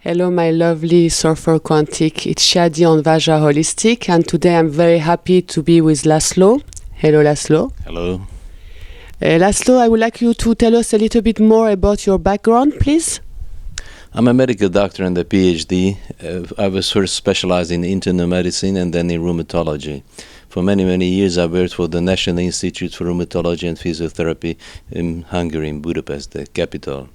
Hello, my lovely surfer quantic. It's Shadi on Vaja Holistic, and today I'm very happy to be with Laszlo. Hello, Laszlo. Hello. Laszlo, I would like you to tell us a little bit more about your background, please. I'm a medical doctor and a PhD. I was first specialized in internal medicine and then in rheumatology. For many, many years I worked for the National Institute for Rheumatology and Physiotherapy in Hungary, in Budapest, the capital.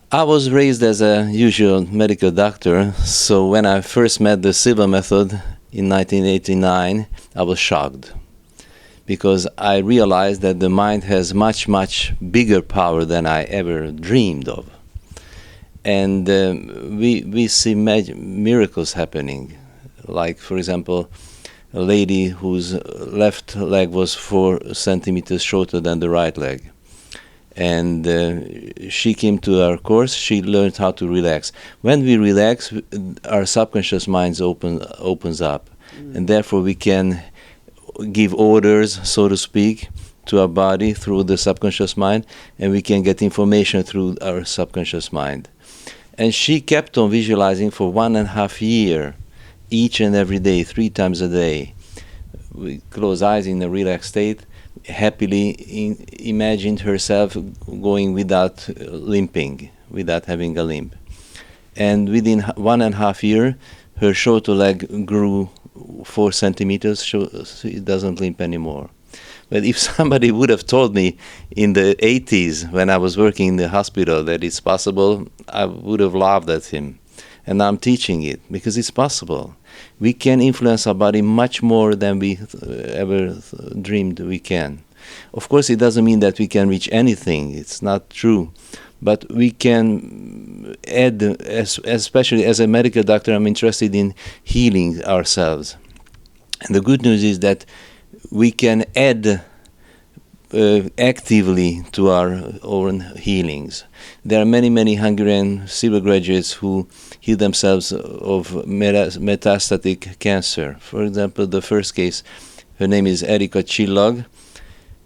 I was raised as a usual medical doctor, so when I first met the Silva method in 1989, I was shocked, because I realized that the mind has much, much bigger power than I ever dreamed of. And we see miracles happening, like, for example, a lady whose left leg was 4 centimeters shorter than the right leg. And she came to our course. She learned how to relax. When we relax, our subconscious mind opens up, and therefore we can give orders, so to speak, to our body through the subconscious mind, and we can get information through our subconscious mind. And she kept on visualizing for 1.5 years, each and every day, 3 times a day. We close eyes in a relaxed state, happily imagined herself going without limping, without having a limp. And within 1.5 years, her shorter leg grew 4 centimeters, so it doesn't limp anymore. But if somebody would have told me in the 80s, when I was working in the hospital, that it's possible, I would have laughed at him. And I'm teaching it, because it's possible. We can influence our body much more than we ever dreamed we can. Of course, it doesn't mean that we can reach anything. It's not true. But we can add, especially as a medical doctor, I'm interested in healing ourselves. And the good news is that we can add actively to our own healings. There are many, many Hungarian Silva graduates who heal themselves of metastatic cancer. For example, the first case, her name is Erika Csillag.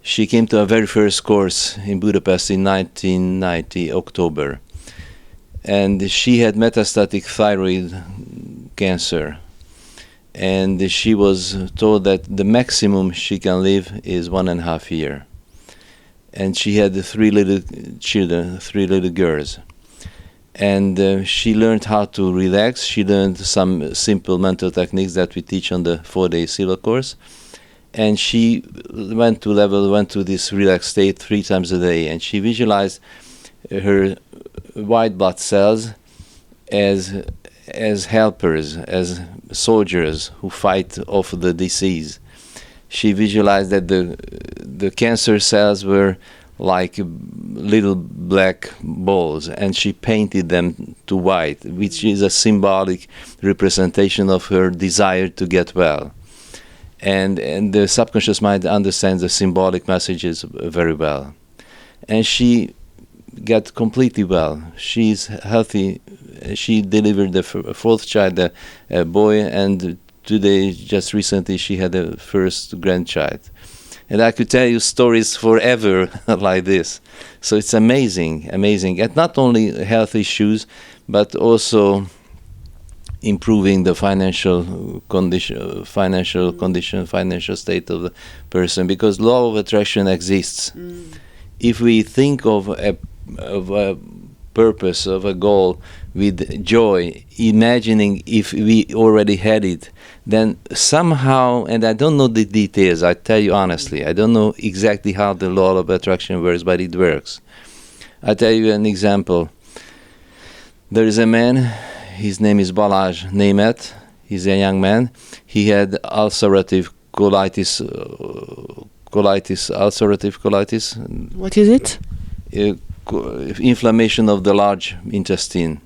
She came to our very first course in Budapest in 1990, October. And she had metastatic thyroid cancer. And she was told that the maximum she can live is 1.5 years. And she had 3 little children, 3 little girls. And she learned how to relax. She learned some simple mental techniques that we teach on the 4-day Silva course. And she went to this relaxed state 3 times a day. And she visualized her white blood cells as helpers, as soldiers who fight off the disease. She visualized that the cancer cells were like little black balls, and she painted them to white, which is a symbolic representation of her desire to get well. And the subconscious mind understands the symbolic messages very well. And she got completely well. She's healthy. She delivered the 4th child, a boy, and today, just recently, she had a first grandchild. And I could tell you stories forever like this. So it's amazing, amazing. And not only health issues, but also improving the financial state of the person, because law of attraction exists. If we think of a purpose, of a goal with joy, imagining if we already had it, then somehow, and I don't know the details, I tell you honestly, I don't know exactly how the law of attraction works, but it works. I'll tell you an example. There is a man, his name is Balázs Német, he's a young man. He had ulcerative colitis. Ulcerative colitis. What is it? Inflammation of the large intestine,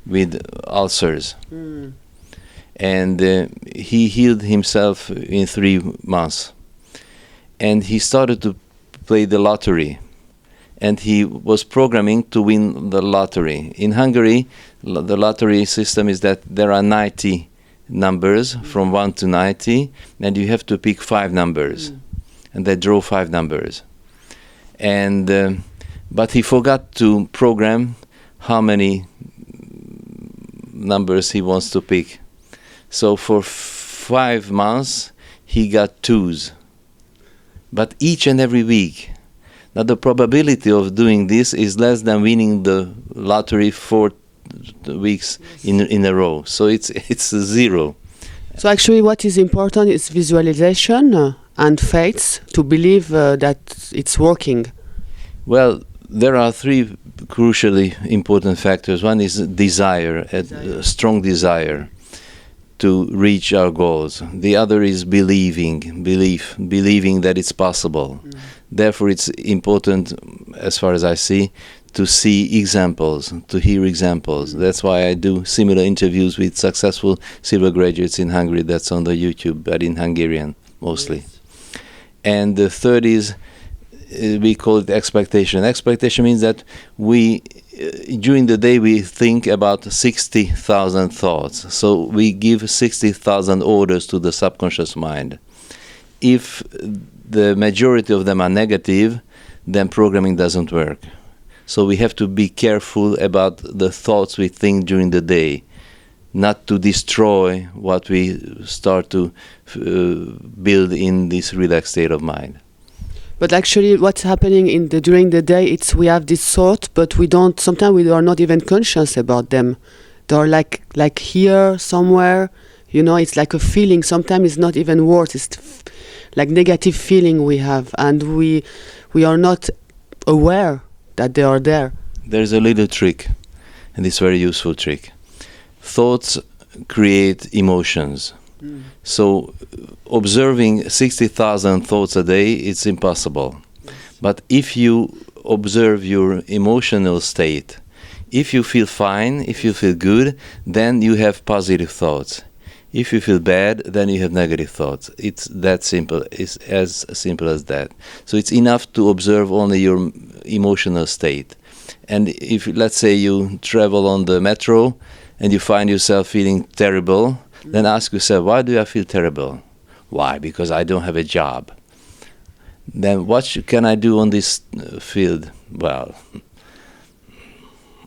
with ulcers. And he healed himself in 3 months. And he started to play the lottery. And he was programming to win the lottery. In Hungary, the lottery system is that there are 90 numbers, from 1 to 90, and you have to pick 5 numbers. And they draw 5 numbers. And but he forgot to program how many numbers he wants to pick. So for 5 months, he got 2s. But each and every week. Now the probability of doing this is less than winning the lottery 4 weeks in a row. So it's 0. So actually what is important is visualization and faith to believe that it's working. Well, there are 3 crucially important factors. One is desire, a strong desire to reach our goals. The other is believing that it's possible. Therefore, it's important, as far as I see examples, to hear examples. That's why I do similar interviews with successful Silva graduates in Hungary. That's on the YouTube, but in Hungarian mostly. Yes. And the third is, we call it expectation. Expectation means that we, during the day, we think about 60,000 thoughts. So we give 60,000 orders to the subconscious mind. If the majority of them are negative, then programming doesn't work. So we have to be careful about the thoughts we think during the day, not to destroy what we start to build in this relaxed state of mind. But actually what's happening during the day, it's we have this thought, but sometimes we are not even conscious about them. They are like here, somewhere, it's like a feeling. Sometimes it's not even words, it's like negative feeling we have, and we are not aware that they are there. There's a little trick, and it's a very useful trick. Thoughts create emotions. So observing 60,000 thoughts a day, it's impossible. But if you observe your emotional state, if you feel fine, if you feel good, then you have positive thoughts. If you feel bad, then you have negative thoughts. It's that simple. It's as simple as that. So it's enough to observe only your emotional state. And if, let's say, you travel on the metro and you find yourself feeling terrible, then ask yourself, why do I feel terrible? Why? Because I don't have a job. Then what can I do on this field? Well,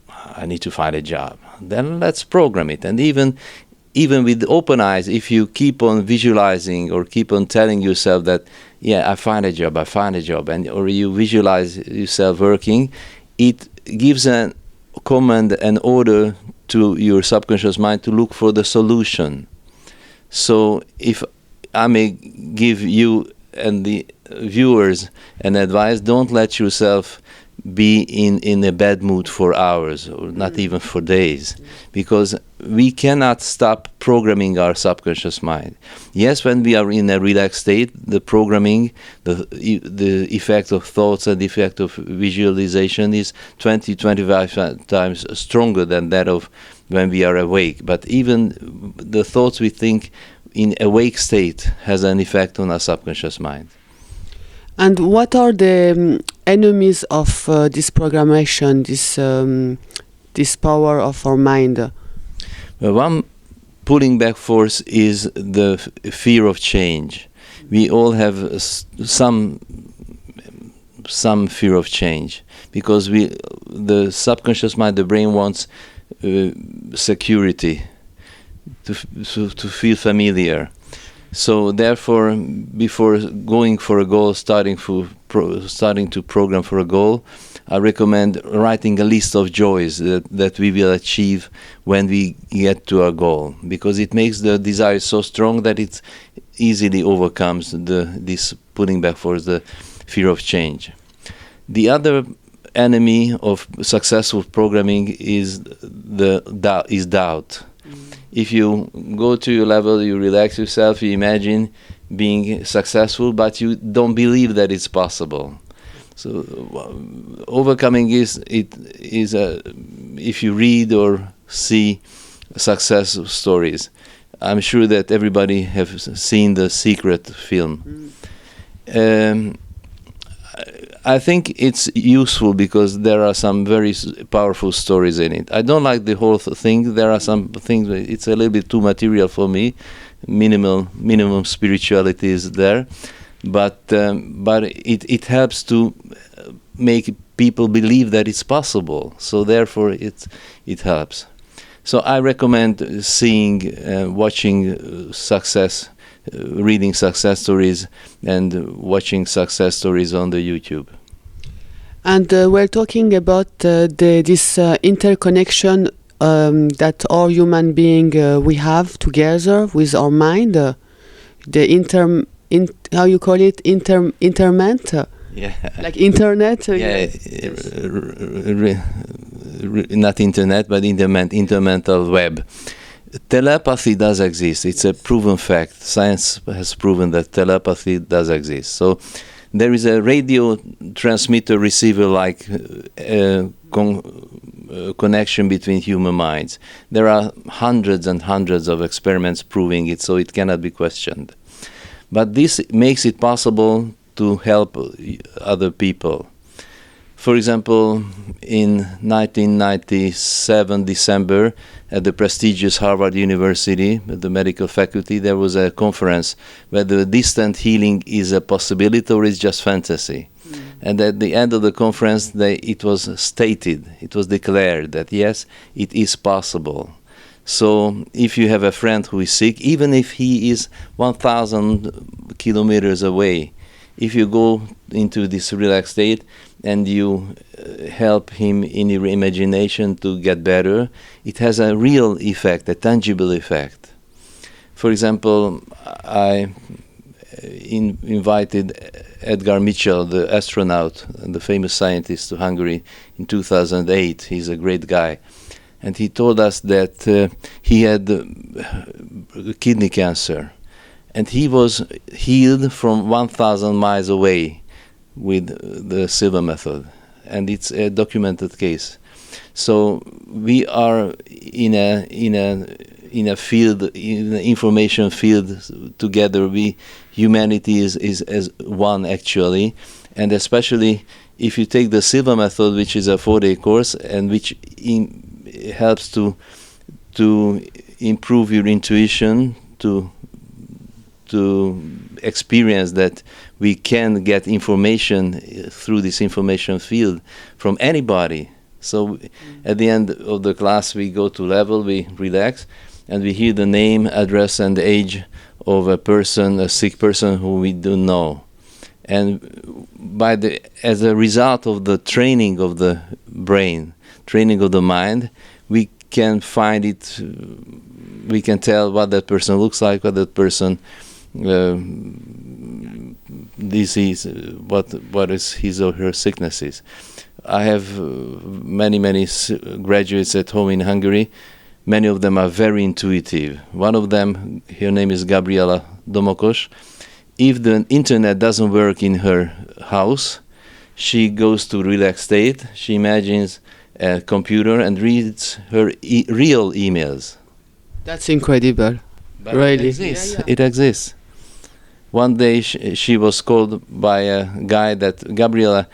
I need to find a job. Then let's program it. And even with open eyes, if you keep on visualizing or keep on telling yourself that, yeah, I find a job, or you visualize yourself working, it gives a command, an order to your subconscious mind to look for the solution. So if I may give you and the viewers an advice, don't let yourself be in a bad mood for hours or not even for days, because we cannot stop programming our subconscious mind. Yes, when we are in a relaxed state, the programming, the effect of thoughts and the effect of visualization is 20-25 times stronger than that of when we are awake. But even the thoughts we think in awake state has an effect on our subconscious mind. And what are the enemies of this programmation, this power of our mind? Well, one pulling back force is the fear of change. We all have some fear of change, because the subconscious mind, the brain wants security, to feel familiar. So therefore, before going for a goal, starting to program for a goal, I recommend writing a list of joys that we will achieve when we get to our goal, because it makes the desire so strong that it easily overcomes this pulling back force, the fear of change. The other enemy of successful programming is doubt. If you go to your level, you relax yourself, you imagine being successful, but you don't believe that it's possible. So overcoming if you read or see success stories, I'm sure that everybody have seen the Secret film. I think it's useful because there are some very powerful stories in it. I don't like the whole thing. There are some things, it's a little bit too material for me. Minimum spirituality is there, but it helps to make people believe that it's possible. So therefore, it helps. So I recommend seeing, watching reading success stories and watching success stories on the YouTube. And we're talking about this interconnection that all human being we have together with our mind. The how you call it, interment? Yeah. Like internet? Not internet, but intermental web. Telepathy does exist. It's a proven fact. Science has proven that telepathy does exist. So there is a radio transmitter receiver like connection between human minds. There are hundreds and hundreds of experiments proving it, so it cannot be questioned. But this makes it possible to help other people. For example, in 1997, December, at the prestigious Harvard University, at the medical faculty, there was a conference whether distant healing is a possibility or is just fantasy. And at the end of the conference, it was stated, it was declared that yes, it is possible. So if you have a friend who is sick, even if he is 1,000 kilometers away, if you go into this relaxed state and you help him in your imagination to get better, it has a real effect, a tangible effect. For example, I invited Edgar Mitchell, the astronaut and the famous scientist, to Hungary in 2008. He's a great guy. And he told us that he had kidney cancer. And he was healed from 1,000 miles away with the Silva method. And it's a documented case. So we are in a field, in the information field together. Humanity is as one actually, and especially if you take the Silva method, which is a 4-day course and which helps to improve your intuition, to experience that we can get information through this information field from anybody. So at the end of the class, we go to level, we relax, and we hear the name, address, and age of a person, a sick person who we don't know. And as a result of the training of the brain, training of the mind, we can find it, we can tell what that person looks like, what that person disease, what is his or her sicknesses. I have many graduates at home in Hungary. Many of them are very intuitive. One of them, her name is Gabriela Domokos. If the internet doesn't work in her house, she goes to relaxed state. She imagines a computer and reads her real emails. That's incredible. But really? It exists. Yeah. It exists. One day she was called by a guy that, Gabriela,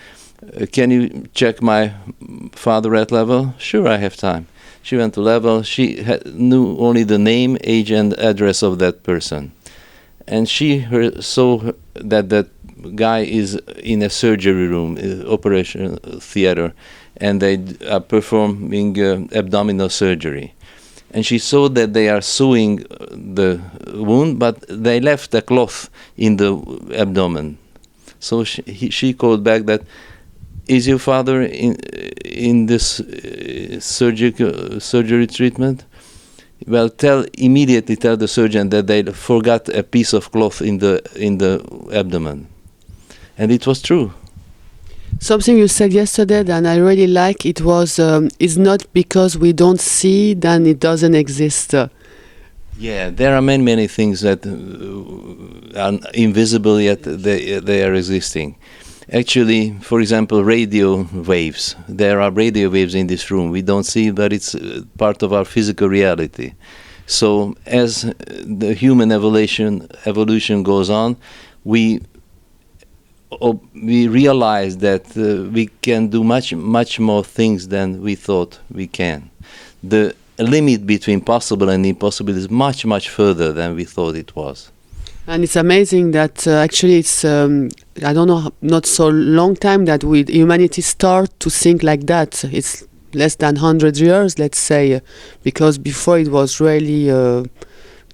can you check my father at level? Sure, I have time. She went to level. She knew only the name, age, and address of that person. And she saw that guy is in a surgery room, operation theater, and they are performing abdominal surgery. And she saw that they are sewing the wound, but they left a cloth in the abdomen. So she called back that, is your father in this surgery treatment? Well, immediately tell the surgeon that they forgot a piece of cloth in the abdomen. And it was true. Something you said yesterday that I really like, it was, it's not because we don't see, then it doesn't exist. Yeah, there are many things that are invisible, yet they are existing. Actually, for example, radio waves. There are radio waves in this room. We don't see, but it's part of our physical reality. So as the human evolution goes on, we realize that we can do much more things than we thought we can. The limit between possible and impossible is much further than we thought it was. And it's amazing that actually it's, I don't know, not so long time that humanity start to think like that. It's less than 100 years, let's say, because before it was really,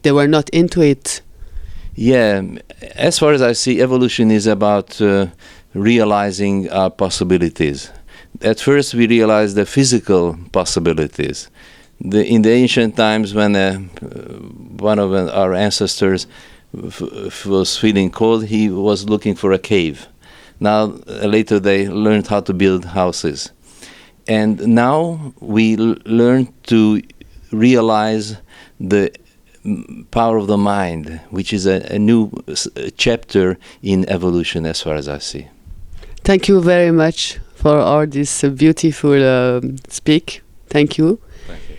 they were not into it. Yeah, as far as I see, evolution is about realizing our possibilities. At first, we realized the physical possibilities. In the ancient times, when one of our ancestors was feeling cold, he was looking for a cave. Now, later they learned how to build houses. And now we learn to realize the power of the mind, which is a new chapter in evolution as far as I see. Thank you very much for all this beautiful speak. Thank you. Thank you.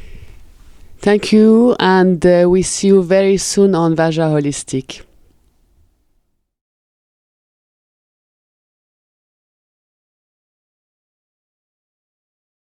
Thank you, and we see you very soon on Vaja Holistic.